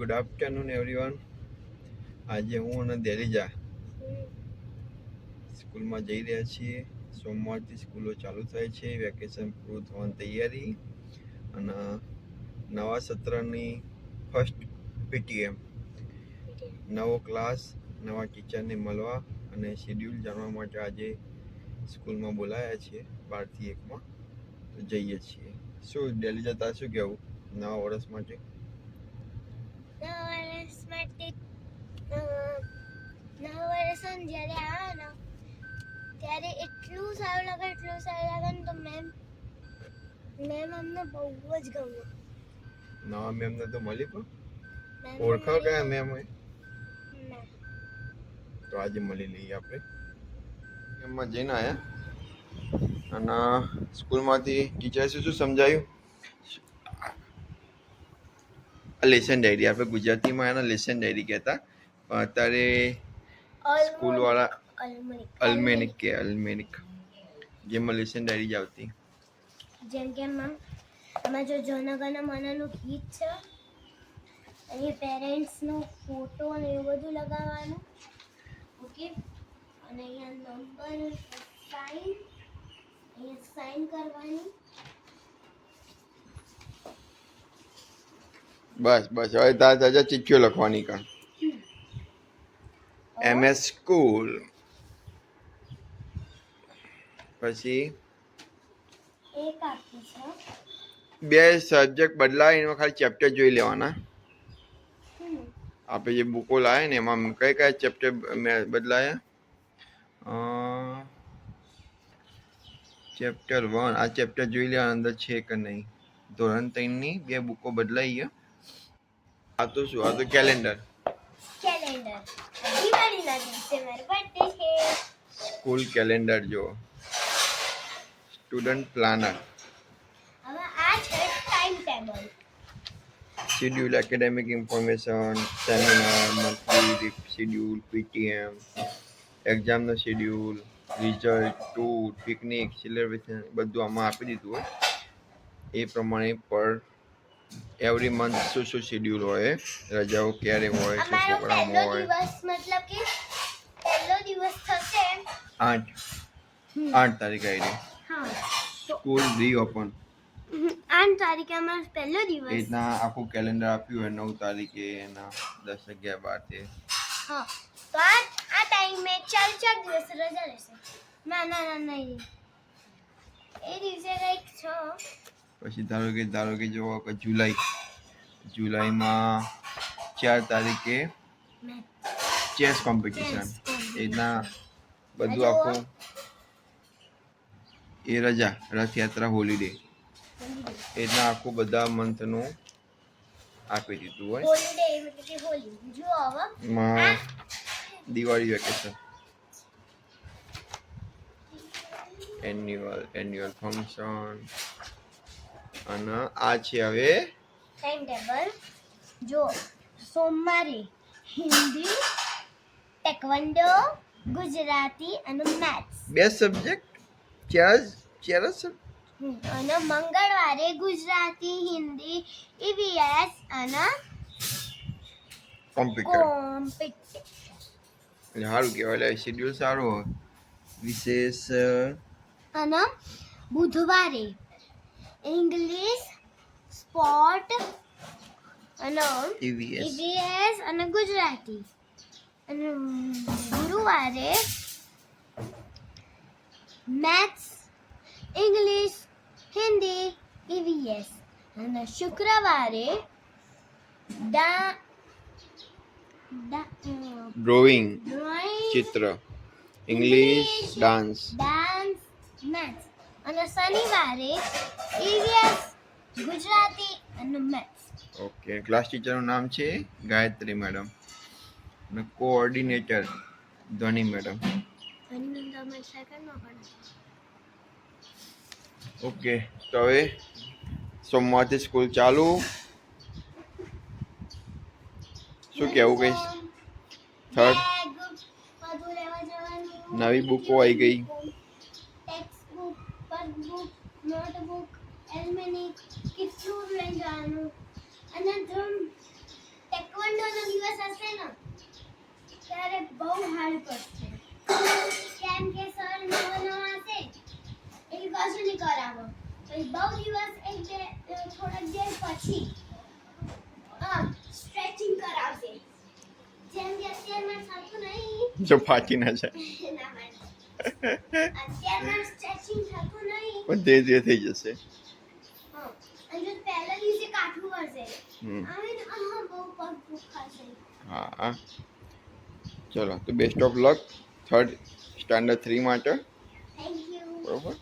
Good afternoon everyone. આજે હું અને દેલીજા સ્કૂલમાં જઈ રહ્યા છીએ. સોમવારથી સ્કૂલો ચાલુ થાય છે. વેકેશન પૂરું થવાની તૈયારી અને નવા સત્રની ફર્સ્ટ પીટીએમ, નવો ક્લાસ, નવા ટીચરને મળવા અને શેડ્યુલ જાણવા માટે આજે સ્કૂલમાં બોલાયા છીએ 12 થી 1માં. તો જઈએ છીએ. શું દેલીજા, તાર શું કહેવું નવા વર્ષ માટે? નવા વર્ષ જ્યારે આવે ને ત્યારે એટલું સારું લાગે ને. તો મેમ અમને બહુ જ ગમે. નવા મેમને તો મળી, પણ ઓળખાવ કયા મેમ હોય તો આજે મળી લઈએ આપણે. એમાં જઈને આવ્યા અને સ્કૂલમાંથી ટીચરે શું સમજાયું? લેસન ડાયરી, આપણે ગુજરાતીમાં એના લેસન ડાયરી કહેતા, પણ અત્યારે સ્કૂલવાળા અલ્મેનિક જેમાં લેસન ડાયરી જ આવતી. જેમ કે આમાં જો જનગણ મનનું ગીત છે, અહીં પેરેન્ટ્સનો ફોટો અને એવું બધું લગાવવાનું. ઓકે, અને અહીંયા નંબર સાઈન કરવાની. બસ હવે તાજા ચિઠ્ઠીઓ લખવાની કાં. MS સ્કૂલ પછી એક આપી છે. 2 સબ્જેક્ટ બદલાય, એમાં ખાલી ચેપ્ટર જોઈ લેવાના. આપણે જે બુકો લાવે ને એમાં કયા ચેપ્ટર બદલાયા? ચેપ્ટર 1, આ ચેપ્ટર જોઈ લેવા અંદર છે કે નહીં. ધોરણ 3ની 2 બુકો બદલાઈ ગયા. આ તો શું? આ તો કેલેન્ડર. દિવાળીના દિવસે મારો બર્થડે છે. સ્કૂલ કેલેન્ડર જો, સ્ટુડન્ટ પ્લાનર. હવે આ છે time table. Schedule, academic information, seminar, monthly schedule, PTM, એક્ઝામનો schedule, result, tour, picnic, celebration બધું આમાં આપી દીધું હોય. એ પ્રમાણે પર એવરી મંથ શું શેડ્યુલ હોય, રજાઓ ક્યારે હોય, શું પ્રોગ્રામ હોય. મતલબ કે પહેલો દિવસ થશે 8 તારીખ આવી. સ્કૂલ રીઓપન 8 તારીખે અમારો પહેલો દિવસ. એ રીતના આખું કેલેન્ડર આપ્યું હોય. 9 તારીખે એના 10, 11, 12. હા, તો આ ટાઈમે 4 દિવસ રજા રહેશે. ના નહીં, એ દિવસે કંઈક છો. પછી ધારો કે જો જુલાઈમાં 4 તારીખે ચેસ કોમ્પિટિશન. એના બધું આખું એ રજા, રથયાત્રા, હોલિડે. એના આખું બધા મંથનું આપી દીધું હોય. Diwali vacation, annual function. અને આ છે હવે ટાઈમ ટેબલ. જો સોમવારે હિન્દી, ટેકવન્ડો, ગુજરાતી અને મેથ્સ 2 સબ્જેક્ટ. ચાર અને મંગળવારે ગુજરાતી, હિન્દી, EVS અને કોમ્પ્યુટર. સારું કહેવાય, શેડ્યુલ સારું હોય. વિશેષ અને બુધવારે ઇંગ્લિશ, સ્પોર્ટ અને EVS અને ગુજરાતી. અને ગુરુવારે મેથ્સ, ઇંગ્લિશ, હિન્દી, EVS. અને શુક્રવારે ડ્રોઈંગ, ચિત્ર, ઇંગ્લિશ, ડાન્સ, મેથ્સ. અને શનિવારે EVS, ગુજરાતી અને મેથ્સ. ઓકે. ક્લાસ ટીચરનું નામ છે ગાયત્રી મેડમ અને કોઓર્ડિનેટર ધ્વની મેડમ. ઓકે, તો હવે સોમવારથી સ્કૂલ ચાલુ. શું કહેવું કહીશ? નવી બુકો આવી ગઈ. ટેક્સ્ટબુક, વર્કબુક, નોટબુક, એલ્મેનિક કેટલું લઈ જવાનું. અને જો બહુ હાર્ડ પડશે કેમ કે સર નવા છે એટલે કશું નહીં કરાવો પછી બહુ દિવસ એટલે થોડાક દેર પછી સ્ટ્રેચિંગ કરાવશે જેમ કે અત્યારમાં થતું નહીં જો ફાટી ના જાય ના મારે અત્યારમાં સ્ટ્રેચિંગ થતું નહીં પણ ધીરે ધીરે થઈ જશે હા અને જો પહેલા દિવસે કાઠું પડશે હમ હવે બહુ પગ દુખાશે હા ચલો તો best of luck third standard 3 માટે થેન્ક યુ બરોબર